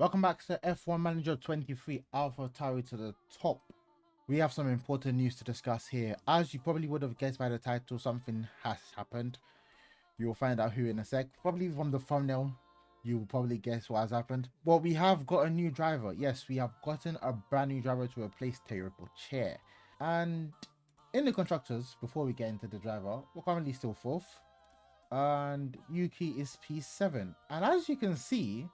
Welcome back to F1 Manager 23 Alpha Tauri to the top. We have some important news to discuss here. As you probably would have guessed by the title, something has happened. You will find out who in a sec. Probably from the thumbnail, you will probably guess what has happened. Well, we have got a new driver. Yes, we have gotten a brand new driver to replace Terrible Chair. And in the constructors, before we get into the driver, we're currently still fourth. And Yuki is P7. And as you can see,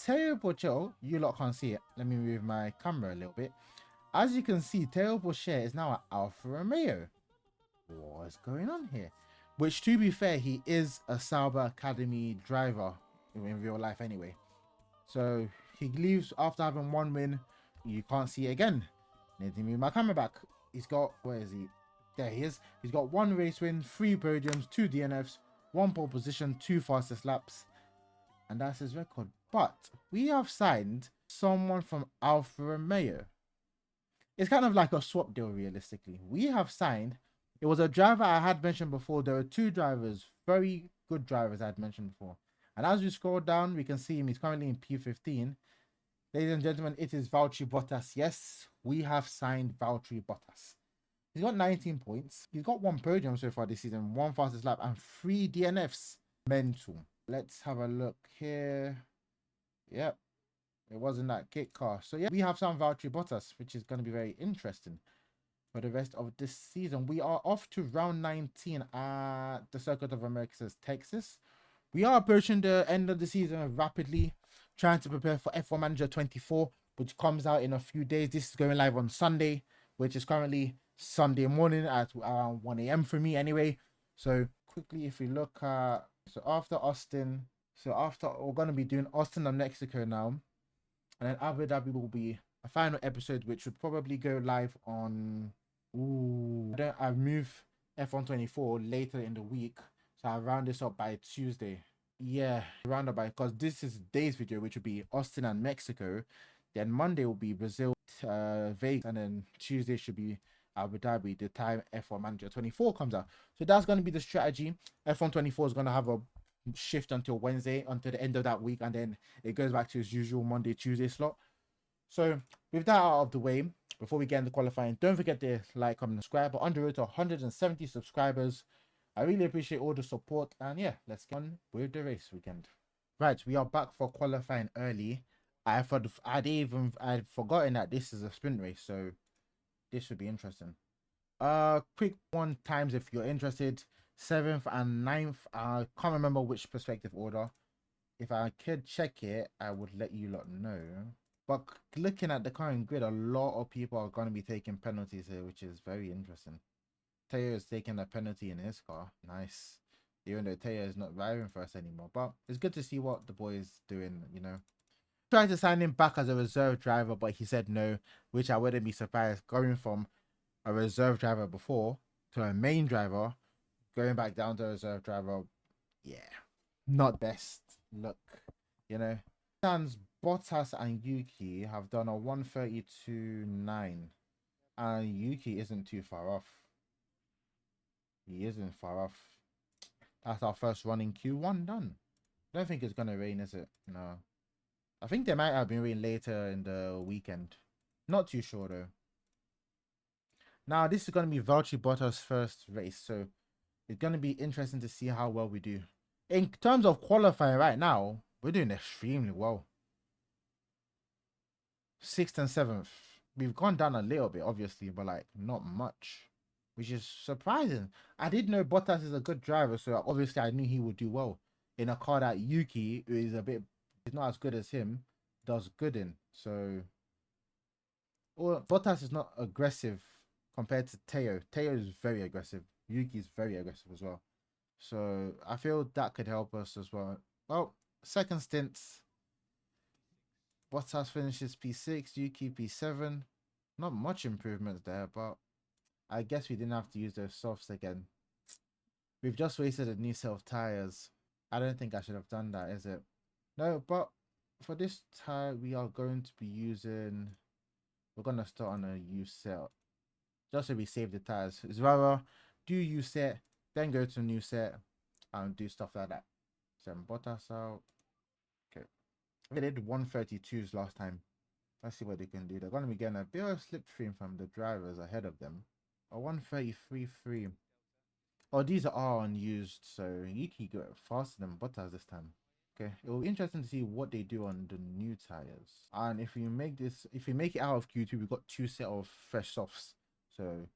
Terrible Joe, you lot can't see it. Let me move my camera a little bit. As you can see, Terrible Share is now at Alfa Romeo. What's going on here? Which, to be fair, he is a Sauber Academy driver in real life anyway. So he leaves after having one win. You can't see it again. Need to move my camera back. He's got, where is he? There he is. He's got one race win, 3 podiums, 2 DNFs, 1 pole position, 2 fastest laps. And that's his record. But we have signed someone from Alfa Romeo. It's kind of like a swap deal, realistically. We have signed, it was a driver I had mentioned before. There are 2 drivers, very good drivers I had mentioned before. And as we scroll down, we can see him. He's currently in P15. Ladies and gentlemen, it is Valtteri Bottas. Yes, we have signed Valtteri Bottas. He's got 19 points. He's got 1 podium so far this season, 1 fastest lap, and 3 DNFs. Mental. Let's have a look here. Yep, it wasn't that kit car. So yeah, we have some Valtteri Bottas, which is going to be very interesting for the rest of this season. We are off to round 19 at the Circuit of America's Texas. We are approaching the end of the season rapidly, trying to prepare for F1 Manager 24, which comes out in a few days. This is going live on Sunday, which is currently Sunday morning at around 1 a.m. for me anyway. So quickly, if we look at, so after Austin, we're going to be doing Austin and Mexico now. And then Abu Dhabi will be a final episode, which would probably go live on, I've moved F1 24 later in the week. So I'll round this up by Tuesday. Yeah, round up by, because this is today's video, which would be Austin and Mexico. Then Monday will be Brazil, Vegas, and then Tuesday should be Abu Dhabi, the time F1 Manager 24 comes out. So that's going to be the strategy. F1 24 is going to have a shift until Wednesday, until the end of that week, and then it goes back to its usual Monday, Tuesday slot. So with that out of the way, before we get into qualifying, don't forget to like, comment, and subscribe. We're on the road to 170 subscribers. I really appreciate all the support, and yeah, let's get on with the race weekend. Right, we are back for qualifying early. I'd forgotten that this is a sprint race, so this should be interesting. Quick one times if you're interested. 7th and 9th. I can't remember which perspective order. If I could check it, I would let you lot know. But looking at the current grid, a lot of people are going to be taking penalties here, which is very interesting. Teo is taking a penalty in his car. Nice. Even though Teo is not driving for us anymore. But it's good to see what the boy is doing, you know. Tried to sign him back as a reserve driver, but he said no, which I wouldn't be surprised. Going from a reserve driver before to a main driver, going back down to a reserve driver, yeah, not best look, you know. Sans Bottas and Yuki have done a 132.9, and Yuki isn't too far off. He isn't far off. That's our first run in Q1 done. I don't think it's gonna rain, is it? No. I think there might have been rain later in the weekend. Not too sure though. Now this is gonna be Valtteri Bottas' first race, so it's gonna be interesting to see how well we do. In terms of qualifying right now, we're doing extremely well. 6th and 7th. We've gone down a little bit, obviously, but like not much, which is surprising. I did know Bottas is a good driver, so obviously I knew he would do well in a car that Yuki, who is not as good as him, does good in. So, well, Bottas is not aggressive compared to Teo. Teo is very aggressive. Yuki is very aggressive as well. So I feel that could help us as well. Well, second stint, Bottas finishes P6, Yuki P7. Not much improvements there, but I guess we didn't have to use those softs again. We've just wasted a new set of tires. I don't think I should have done that, is it? No, but for this tire, we are going to be using... We're going to start on a U set. Just so we save the tires. It's rather do U set, then go to a new set, and do stuff like that. Send Bottas out. Okay. They did 132s last time. Let's see what they can do. They're going to be getting a bit of slipstream from the drivers ahead of them. A 133.3. Oh, these are unused, so Yuki got faster than Bottas this time. Okay, it will be interesting to see what they do on the new tires. And if we make it out of Q2, we've got two set of fresh softs, so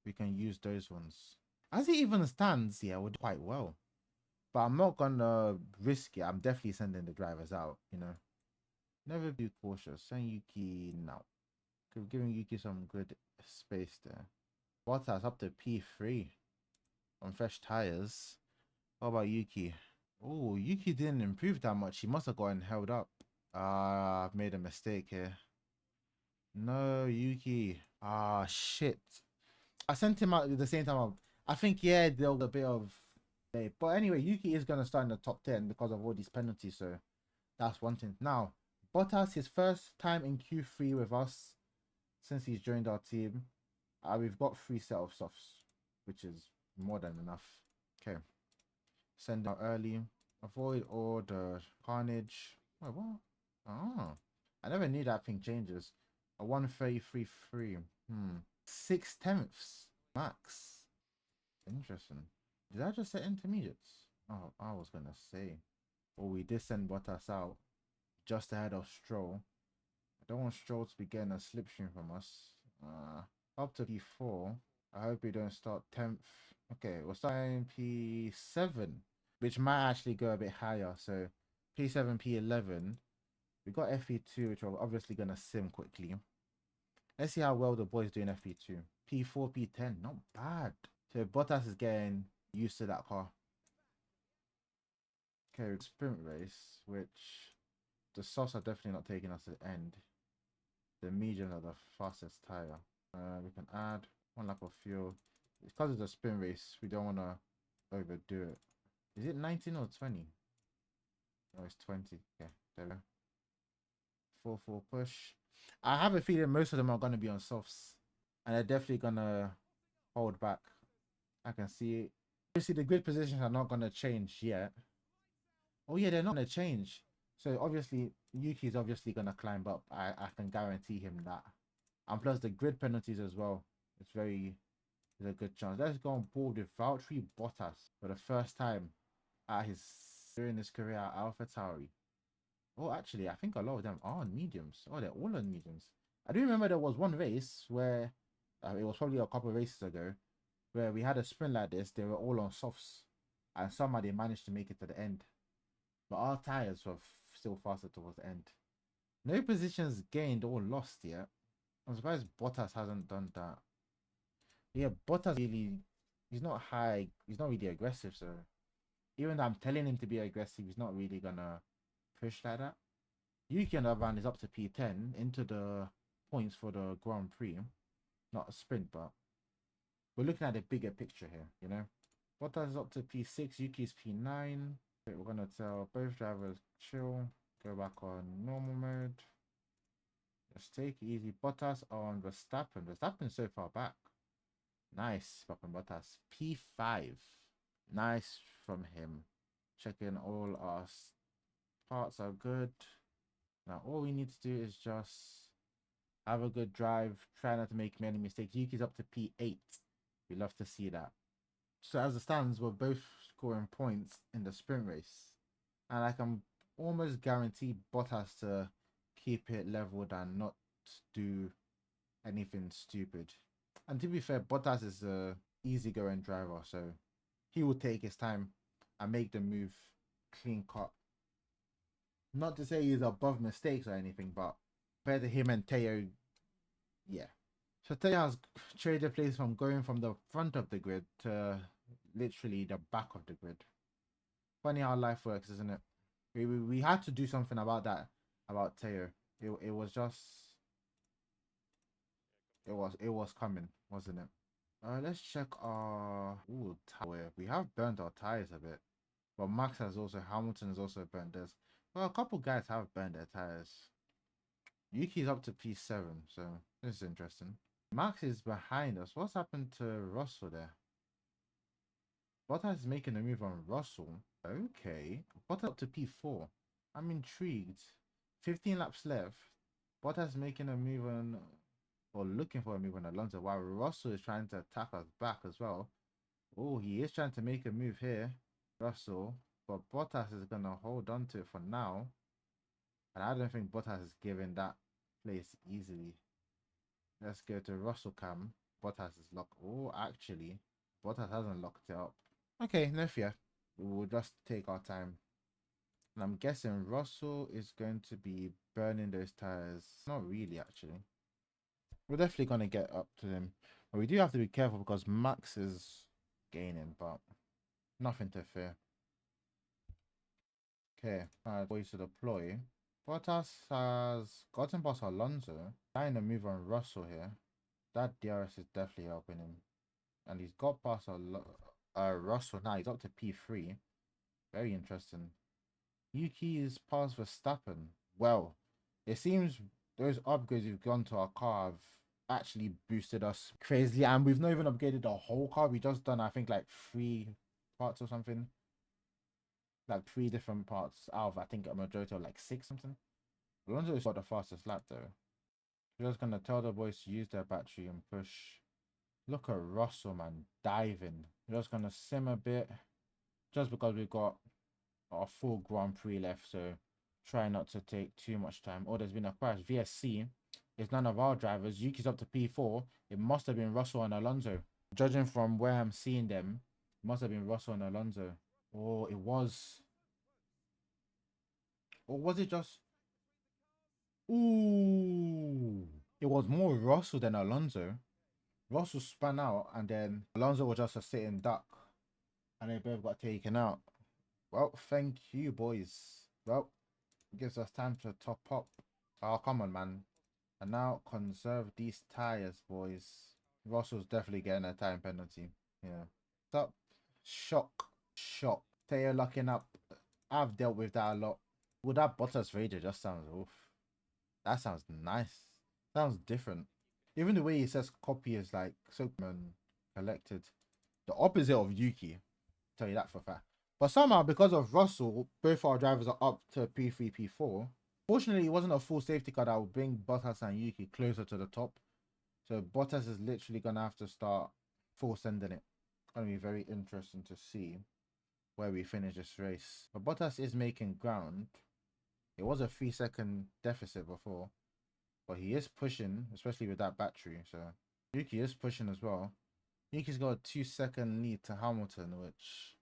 we can use those ones. As it even stands, yeah, we're doing quite well. But I'm not gonna risk it. I'm definitely sending the drivers out, you know. Never be cautious. Send Yuki now. Giving Yuki some good space there. Bottas up to P3 on fresh tires. How about Yuki? Oh, Yuki didn't improve that much. He must have gotten held up. Ah, I've made a mistake here. No, Yuki. Ah, shit. I sent him out at the same time. I think, yeah, there was a bit of. But anyway, Yuki is going to start in the top 10 because of all these penalties. So that's one thing. Now, Bottas, his first time in Q3 with us since he's joined our team. We've got 3 set of softs, which is more than enough. Okay. Send out early. Avoid all the carnage. Wait, what? Oh. I never knew that thing changes. A 133.3. 6/10 max. Interesting. Did I just say intermediates? Oh, I was gonna say. Oh, we did send Bottas out just ahead of Stroll. I don't want Stroll to be getting a slipstream from us. Up to P4. I hope we don't start 10th. Okay, we're starting P7, which might actually go a bit higher. So P7, P11. We got FE2, which we're obviously going to sim quickly. Let's see how well the boys do in FE2. P4, P10, not bad. So Bottas is getting used to that car. Okay, sprint race, which the softs are definitely not taking us to the end. The mediums are the fastest tire. We can add 1 lap of fuel. It's because it's a sprint race. We don't want to overdo it. Is it 19 or 20? No, it's 20. Okay, there we go. 4-4 push. I have a feeling most of them are going to be on softs. And they're definitely going to hold back. I can see it. Obviously, the grid positions are not going to change yet. Oh, yeah, they're not going to change. So, obviously, Yuki's obviously going to climb up. I can guarantee him that. And plus, the grid penalties as well. It's there's a good chance. Let's go on board with Valtteri Bottas for the first time during his career at AlphaTauri. Oh, actually, I think a lot of them are on mediums. Oh, they're all on mediums. I do remember there was one race where it was probably a couple of races ago where we had a sprint like this. They were all on softs, and somehow they managed to make it to the end. But our tires were still faster towards the end. No positions gained or lost yet. I'm surprised Bottas hasn't done that. Yeah, Bottas really, he's not high. He's not really aggressive. So even though I'm telling him to be aggressive, he's not really gonna push like that. Yuki on the other hand is up to P10 into the points for the Grand Prix. Not a sprint, but we're looking at the bigger picture here, you know. Bottas is up to P6, Yuki's P9. Okay, we're gonna tell both drivers chill, go back on normal mode. Just take it easy. Bottas on Verstappen. Verstappen's so far back. Nice, Papa Bottas. P5. Nice from him. Checking all our parts are good. Now all we need to do is just have a good drive. Try not to make many mistakes. Yuki's up to P8. We love to see that. So as it stands, we're both scoring points in the sprint race. And I can almost guarantee Bottas to keep it leveled and not do anything stupid. And to be fair, Bottas is a easygoing driver, so he will take his time and make the move clean cut. Not to say he's above mistakes or anything, but compared to him and Teo, yeah. So Teo has traded place from going from the front of the grid to literally the back of the grid. Funny how life works, isn't it? We had to do something about that, about Teo. It was just it was coming, wasn't it? Let's check our tire. We have burnt our tires a bit, but Hamilton has also burnt theirs. Well, a couple guys have burnt their tires. Yuki's up to P7, so this is interesting. Max is behind us. What's happened to Russell there? Bottas is making a move on Russell. Okay, Bottas up to P4. I'm intrigued. 15 laps left. Bottas making a move on, or looking for a move on Alonso, while Russell is trying to attack us back as well. Oh, he is trying to make a move here, Russell, but Bottas is going to hold on to it for now. And I don't think Bottas is giving that place easily. Let's go to Russell cam. Bottas is locked. Oh, actually, Bottas hasn't locked it up. Okay, no fear. We'll just take our time. And I'm guessing Russell is going to be burning those tires. Not really, actually. We're definitely going to get up to him. But we do have to be careful because Max is gaining, but nothing to fear. Okay, boys to deploy. Bottas has gotten past Alonso. Trying to move on Russell here. That DRS is definitely helping him. And he's got past Russell now. He's up to P3. Very interesting. Yuki is past Verstappen. Well, it seems those upgrades we've gone to our car have actually boosted us crazily. And we've not even upgraded the whole car. We just done, I think, like 3 parts or something. Like 3 different parts out of, I think, a majority of like 6 something. Alonso has got the fastest lap though. We're just gonna tell the boys to use their battery and push. Look at Russell, man, diving. We're just gonna sim a bit, just because we've got a full Grand Prix left, so try not to take too much time. Oh, there's been a crash. VSC is none of our drivers. Yuki's up to P4. It must have been Russell and Alonso. Judging from where I'm seeing them, it must have been Russell and Alonso. Oh, it was. Or was it just... Ooh. It was more Russell than Alonso. Russell spun out and then Alonso was just a sitting duck. And they both got taken out. Well, thank you, boys. Well, gives us time to top up. Oh, come on, man. And now conserve these tires, boys. Russell's definitely getting a time penalty. Yeah. Stop. Shock. Shock. Taylor locking up. I've dealt with that a lot. Well, that Bottas Raider just sounds oof. That sounds nice. Sounds different. Even the way he says copy is like Superman collected. The opposite of Yuki. Tell you that for a fact. But somehow, because of Russell, both our drivers are up to P3, P4. Fortunately, it wasn't a full safety car that would bring Bottas and Yuki closer to the top. So Bottas is literally going to have to start full sending it. It's going to be very interesting to see where we finish this race. But Bottas is making ground. It was a 3-second deficit before. But he is pushing, especially with that battery. So Yuki is pushing as well. Yuki's got a 2-second lead to Hamilton, which...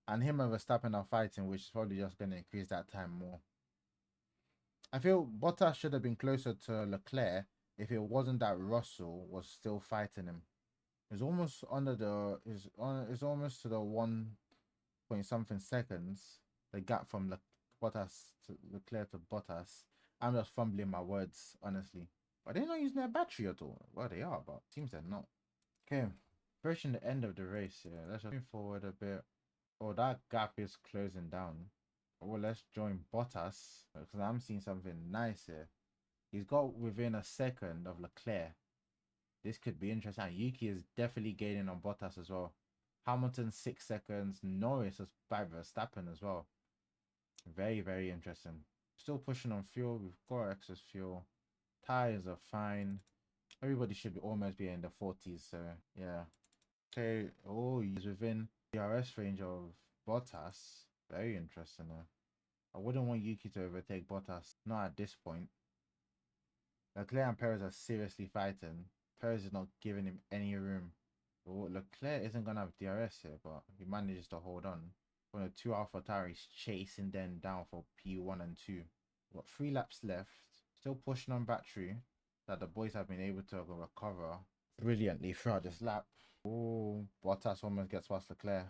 And him and Verstappen are fighting, which is probably just going to increase that time more. I feel Bottas should have been closer to Leclerc if it wasn't that Russell was still fighting him. It's almost under the... It's almost to the 1 point something seconds. The gap from Bottas to Leclerc to Bottas. I'm just fumbling my words, honestly. Are they not using their battery at all? Well, they are, but seems they're not. Okay, approaching the end of the race here. Let's just move forward a bit. Oh, that gap is closing down. Oh, let's join Bottas because I'm seeing something nice here. He's got within a second of Leclerc. This could be interesting. Yuki is definitely gaining on Bottas as well. Hamilton 6 seconds. Norris is by Verstappen as well. Very, very interesting. Still pushing on fuel. We've got excess fuel. Tires are fine. Everybody should be almost be in the 40s. So yeah. Okay. Oh, he's within DRS range of Bottas. Very interesting. I wouldn't want Yuki to overtake Bottas. Not at this point. Leclerc and Perez are seriously fighting. Perez is not giving him any room. Oh, Leclerc isn't going to have DRS here, but he manages to hold on. When the 2 Alpha Tauris chasing them down for P1 and 2. We've got 3 laps left. Still pushing on battery that the boys have been able to recover brilliantly throughout this lap. Oh, Bottas almost gets past Leclerc.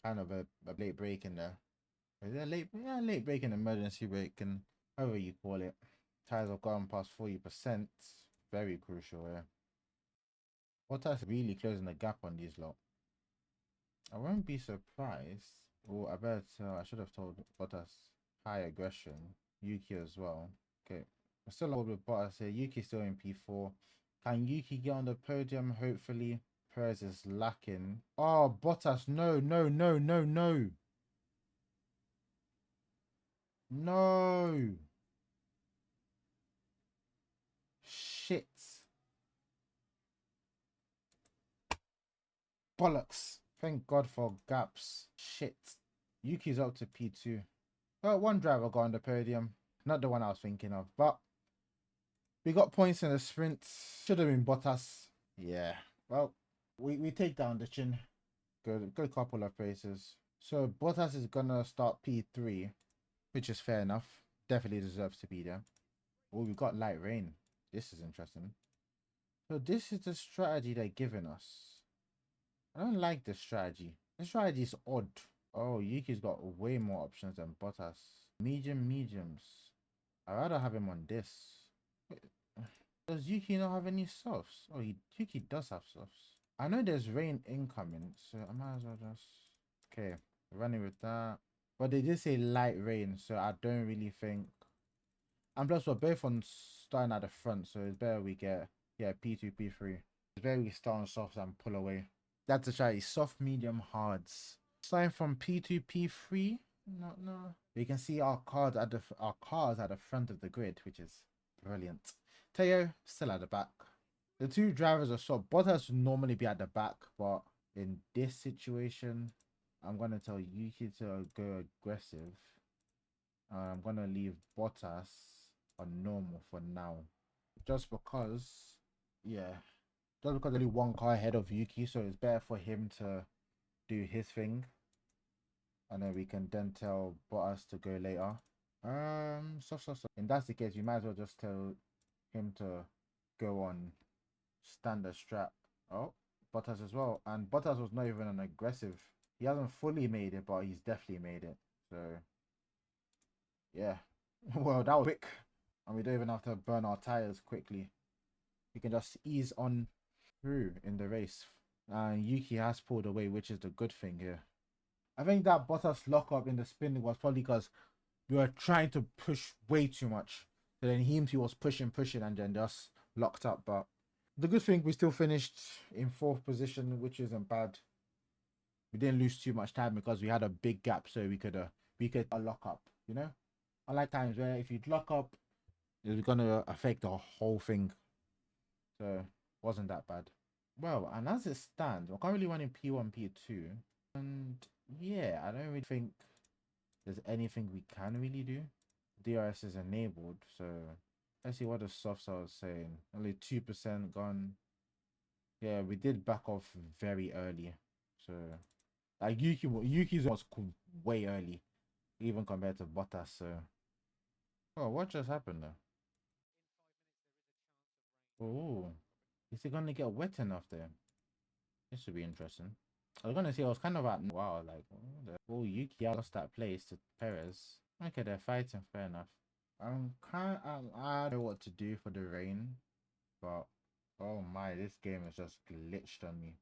Kind of a late break in there. Is it a late? Yeah, late break and emergency break, and however you call it. Tires have gone past 40%. Very crucial here. Bottas really closing the gap on these lot. I won't be surprised. Oh, I bet I should have told Bottas high aggression. Yuki as well. Okay, we're still on with Bottas here. Yuki still in P4. Can Yuki get on the podium? Hopefully. Perez is lacking. Oh, Bottas! No, no, no, no, no, no! bollocks. Thank God for gaps. Shit. Yuki's up to P2. Well, one driver got on the podium. Not the one I was thinking of, but we got points in the sprint. Should have been Bottas. Yeah. Well, we take down the chin. Good couple of races. So Bottas is gonna start P3, which is fair enough. Definitely deserves to be there. Oh, we got light rain. This is interesting. So this is the strategy they're giving us. I don't like this strategy. This strategy is odd. Oh, Yuki's got way more options than Bottas. Mediums. I'd rather have him on this. Wait, does Yuki not have any softs? Oh, Yuki does have softs. I know there's rain incoming, so I might as well just... Okay, running with that. But they did say light rain, so I don't really think... And plus, we're both on starting at the front, so it's better we get, yeah, P2, P3. It's better we start on softs and pull away. That's a strategy. Soft, medium, hards. Starting from P2, P3. No. You can see our cars at the front of the grid, which is brilliant. Teo still at the back. The two drivers are short. Bottas would normally be at the back, but in this situation, I'm gonna tell Yuki to go aggressive. I'm gonna leave Bottas on normal for now, just because, yeah, just because only one car ahead of Yuki, so it's better for him to do his thing, and then we can then tell Bottas to go later. So. In that's the case, you might as well just tell him to go on standard strap. Oh, Bottas as well, and Bottas was not even an aggressive. He hasn't fully made it, but he's definitely made it. So, yeah. Well, that was quick, and we don't even have to burn our tires quickly. We can just ease on through in the race. And Yuki has pulled away, which is the good thing here. I think that Bottas lock up in the spin was probably because we were trying to push way too much. So then he was pushing, and then just locked up. But the good thing, we still finished in 4th position, which isn't bad. We didn't lose too much time because we had a big gap, so we could lock up, you know? Unlike times where if you'd lock up, it's gonna affect the whole thing. So wasn't that bad. Well, and as it stands, we're currently running P1, P2. And yeah, I don't really think there's anything we can really do. DRS is enabled, so let's see what the softs are saying. Only 2% gone. Yeah, we did back off very early. So like Yuki's was way early, even compared to Bottas. So oh, what just happened there? Oh, is it gonna get wet enough there? This should be interesting. I was gonna say I was kind of at wow, like Yuki lost that place to Perez. Okay, they're fighting, fair enough. I don't know what to do for the rain, but oh my, this game has just glitched on me.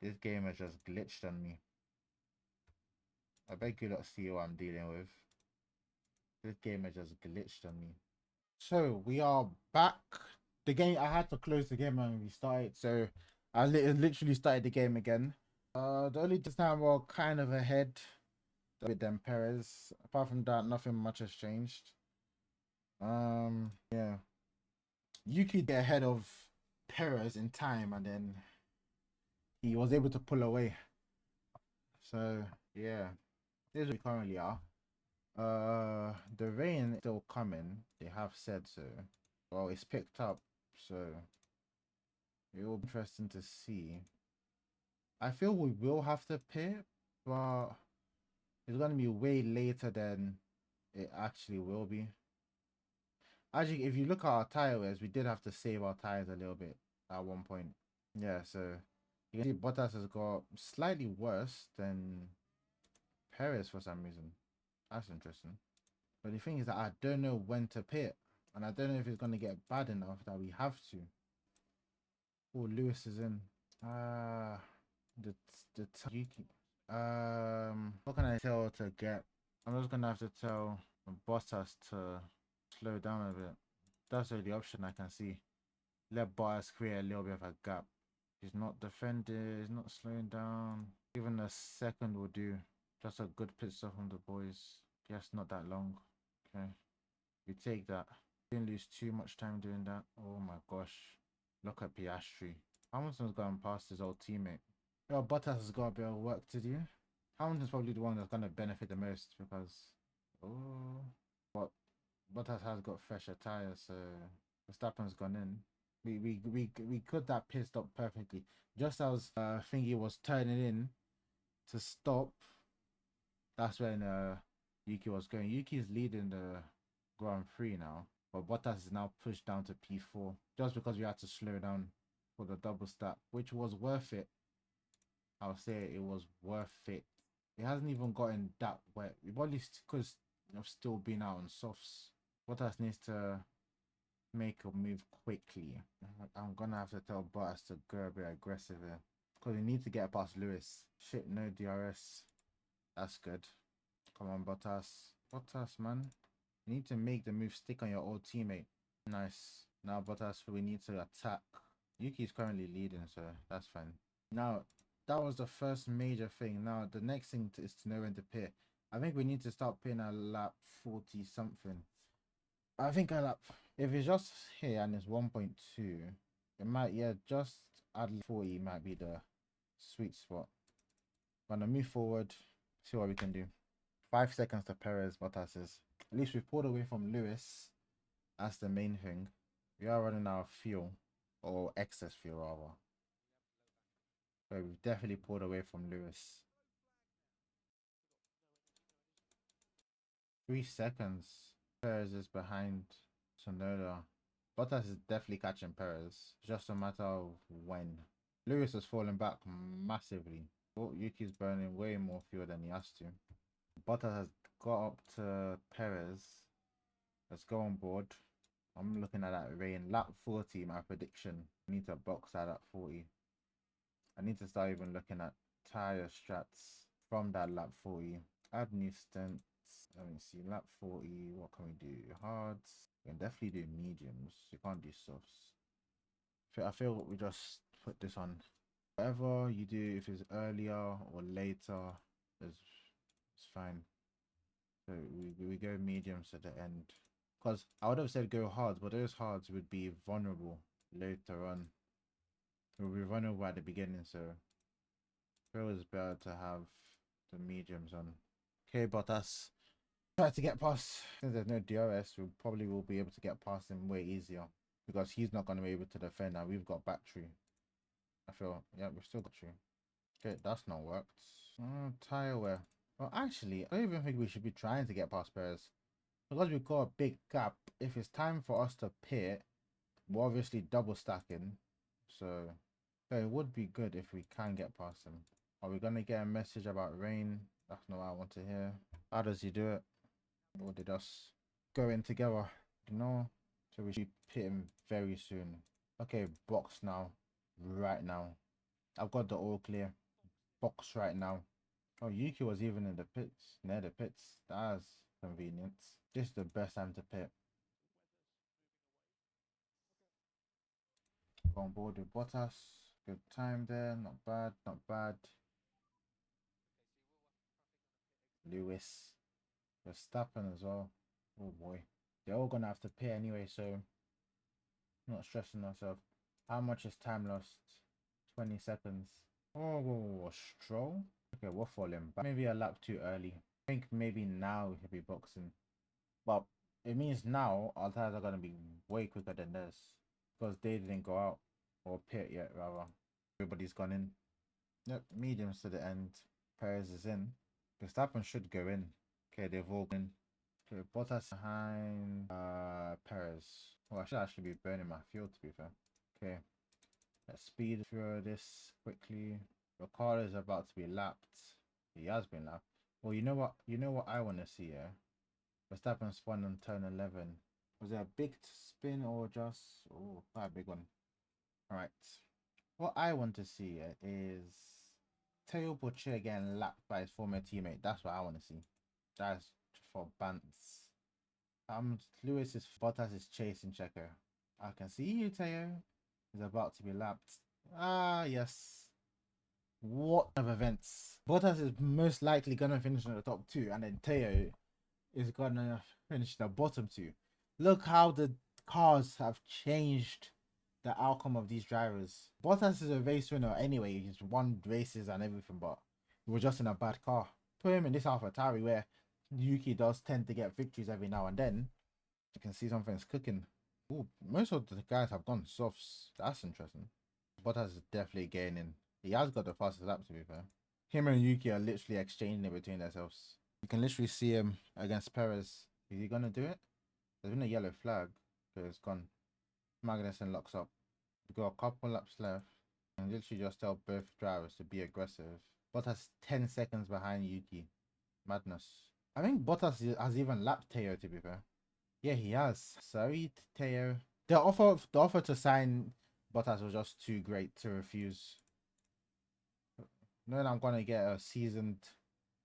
This game has just glitched on me. I beg you not see what I'm dealing with. This game has just glitched on me. So we are back. The game, I had to close the game and restart it, so I literally started the game again. The only time we're kind of ahead with them Perez. Apart from that, nothing much has changed. Yeah. You could get ahead of Perez in time, and then he was able to pull away. So yeah, this is where we currently are. The rain is still coming. They have said so. Well, it's picked up, so it will be interesting to see. I feel we will have to pit, but it's gonna be way later than it actually will be. Actually, if you look at our tire wears, we did have to save our tires a little bit at one point. Yeah, so you can see Bottas has got slightly worse than Perez for some reason. That's interesting. But the thing is that I don't know when to pit, and I don't know if it's gonna get bad enough that we have to. Oh, Lewis is in. The Yuki. What can I tell to get? I'm just gonna have to tell Bottas to slow down a bit. That's the only option I can see. Let Bottas create a little bit of a gap. He's not defending, he's not slowing down. Even a second will do. Just a good pit stop from the boys. Yes, not that long. Okay. We take that. Didn't lose too much time doing that. Oh my gosh. Look at Piastri. Hamilton's going past his old teammate. Yo, Bottas has got a bit of work to do. Hamilton's probably the one that's going to benefit the most because, oh, but Bottas has got fresher tyres, so Verstappen's gone in. We could that pit stop perfectly. Just as Thingy was turning in to stop, that's when Yuki was going. Yuki's leading the Grand Prix now, but Bottas is now pushed down to P4 just because we had to slow down for the double stack, which was worth it. I'll say it was worth it. It hasn't even gotten that wet. We probably could have still been out on softs. Bottas needs to make a move quickly. I'm gonna have to tell Bottas to go a bit aggressive here because we need to get past Lewis. Shit, no DRS. That's good. Come on, Bottas. Bottas, man. You need to make the move stick on your old teammate. Nice. Now, Bottas, we need to attack. Yuki's currently leading, so that's fine. Now, that was the first major thing. Now, the next thing is to know when to pit. I think we need to start pitting at lap 40 something. I think I lap. If it's just here and it's 1.2, it might, yeah, just add 40 might be the sweet spot. Gonna move forward, see what we can do. 5 seconds to Perez, Bottas is. At least we've pulled away from Lewis. That's the main thing. We are running out of fuel, or excess fuel rather. But we've definitely pulled away from Lewis. 3 seconds. Perez is behind Sonoda. Bottas is definitely catching Perez. Just a matter of when. Lewis has fallen back massively. Oh, Yuki's burning way more fuel than he has to. Bottas has got up to Perez. Let's go on board. I'm looking at that rain. Lap 40, my prediction. I need to box that at 40. I need to start even looking at tire strats from that lap 40. Add new stints. Let me see. Lap 40. What can we do? Hards. We can definitely do mediums. You can't do softs. I feel we just put this on. Whatever you do, if it's earlier or later, it's fine. So we go mediums at the end. Because I would have said go hards, but those hards would be vulnerable later on. It would be vulnerable at the beginning, so it was better to have the mediums on. Okay, Bottas. Try to get past. Since there's no DRS, we probably will be able to get past him way easier. Because he's not going to be able to defend and we've got battery. I feel, yeah, we've still got battery. Okay, that's not worked. Tire wear. Well, actually, I don't even think we should be trying to get past Perez. Because we've got a big gap, if it's time for us to pit, we're obviously double stacking. So it would be good if we can get past him. Are we going to get a message about rain? That's not what I want to hear. How does he do it? Or did us go in together? No. So we should pit him very soon. Okay, box now. Right now. I've got the all clear. Box right now. Oh, Yuki was even in the pits, near the pits. That's convenient. This is the best time to pit. Go on board with Bottas. Good time there. Not bad, not bad. Lewis. Verstappen as well. Oh boy. They're all gonna have to pit anyway, so not stressing ourselves. How much is time lost? 20 seconds. Oh, Stroll? Okay, we're falling back. Maybe a lap too early. I think maybe now we should be boxing. But it means now our tires are going to be way quicker than this because they didn't go out or pit yet, rather. Everybody's gone in. Yep, mediums to the end. Perez is in. Verstappen should go in. Okay, they've all gone in. Okay, Bottas behind Perez. Well, I should actually be burning my fuel to be fair. Okay, let's speed through this quickly. Ricardo is about to be lapped. He has been lapped. Well, you know what? You know what I want to see here. Verstappen spun on turn 11. Was it a big spin or just... Oh, quite a big one. Alright. What I want to see is Teo Porcher getting lapped by his former teammate. That's what I want to see. That's for bants. Lewis's Bottas is chasing Checo. I can see you, Teo. Is about to be lapped. Ah, yes. What of events? Bottas is most likely going to finish in the top two, and then Teo is gonna finish the bottom two. Look how the cars have changed the outcome of these drivers. Bottas is a race winner anyway. He's won races and everything, but he was just in a bad car. Put him in this AlphaTauri where Yuki does tend to get victories every now and then. You can see something's cooking. Ooh, most of the guys have gone softs. That's interesting. Bottas is definitely gaining. He has got the fastest lap, to be fair. Him and Yuki are literally exchanging it between themselves. You can literally see him against Perez. Is he going to do it? There's been a yellow flag. So it's gone. Magnussen locks up. We've got a couple laps left. And literally just tell both drivers to be aggressive. Bottas 10 seconds behind Yuki. Madness. I think Bottas has even lapped Teo, to be fair. Yeah, he has. Sorry, Teo. The offer to sign Bottas was just too great to refuse. Knowing I'm gonna get a seasoned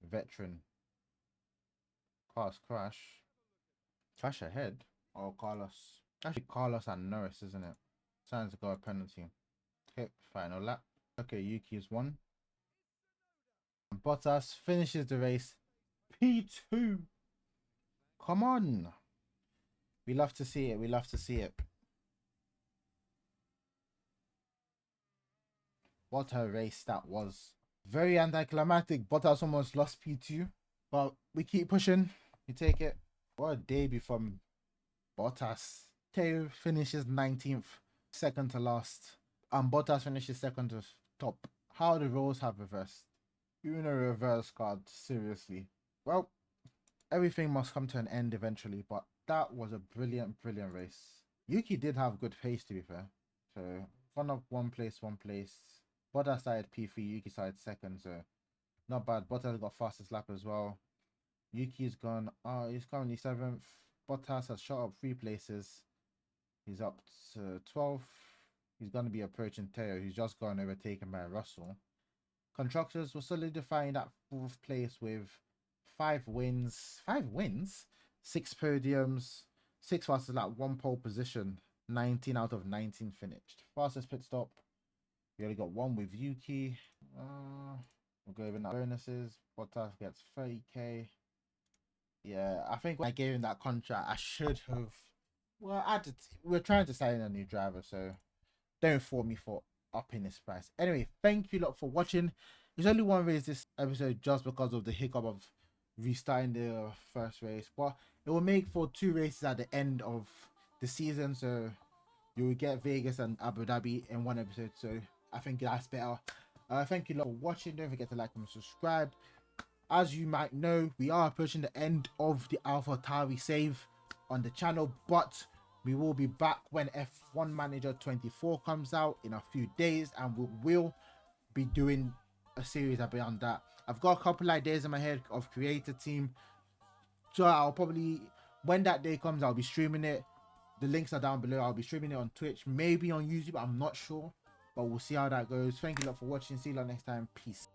veteran. Cars crash. Crash ahead. Oh, Carlos. Actually, Carlos and Norris, isn't it? Signs to go a penalty. Okay, final lap. Okay, Yuki's won. And Bottas finishes the race. P2. Come on. We love to see it. We love to see it. What a race that was. Very anticlimactic. Bottas almost lost P2. But we keep pushing. We take it. What a debut from Bottas. Teo finishes 19th, second to last. And Bottas finishes second to top. How the roles have reversed. Even a reverse card, seriously. Well, everything must come to an end eventually, but that was a brilliant, brilliant race. Yuki did have good pace, to be fair. So, fun up one place. Bottas started P3, Yuki started second, so not bad. Bottas got fastest lap as well. Yuki's gone, he's currently 7th. Bottas has shot up 3 places. He's up to 12th. He's going to be approaching Teo, who's just gone overtaken by Russell. Constructors were solidifying that 4th place with 5 wins. 5 wins? 6 podiums, 6 fastest lap, 1 pole position, 19 out of 19 finished. Fastest pit stop. We only got 1 with Yuki. We'll go over that bonuses. Bottas gets 30k. Yeah, I think when I gave him that contract, I should have. Well, we're trying to sign a new driver, so don't fault me for upping his price. Anyway, thank you lot for watching. There's only one race this episode just because of the hiccup of restarting the first race, but it will make for 2 races at the end of the season, so you will get Vegas and Abu Dhabi in one episode, so I think that's better. Thank you lot for watching. Don't forget to like and subscribe. As you might know, we are approaching the end of the AlphaTauri save on the channel, but we will be back when F1 Manager 24 comes out in a few days, and we will be doing a series beyond that. I've got a couple ideas in my head of creator team, so I'll probably, when that day comes, I'll be streaming it. The links are down below. I'll be streaming it on Twitch, maybe on YouTube, I'm not sure, but we'll see how that goes. Thank you lot for watching. See you lot next time. Peace.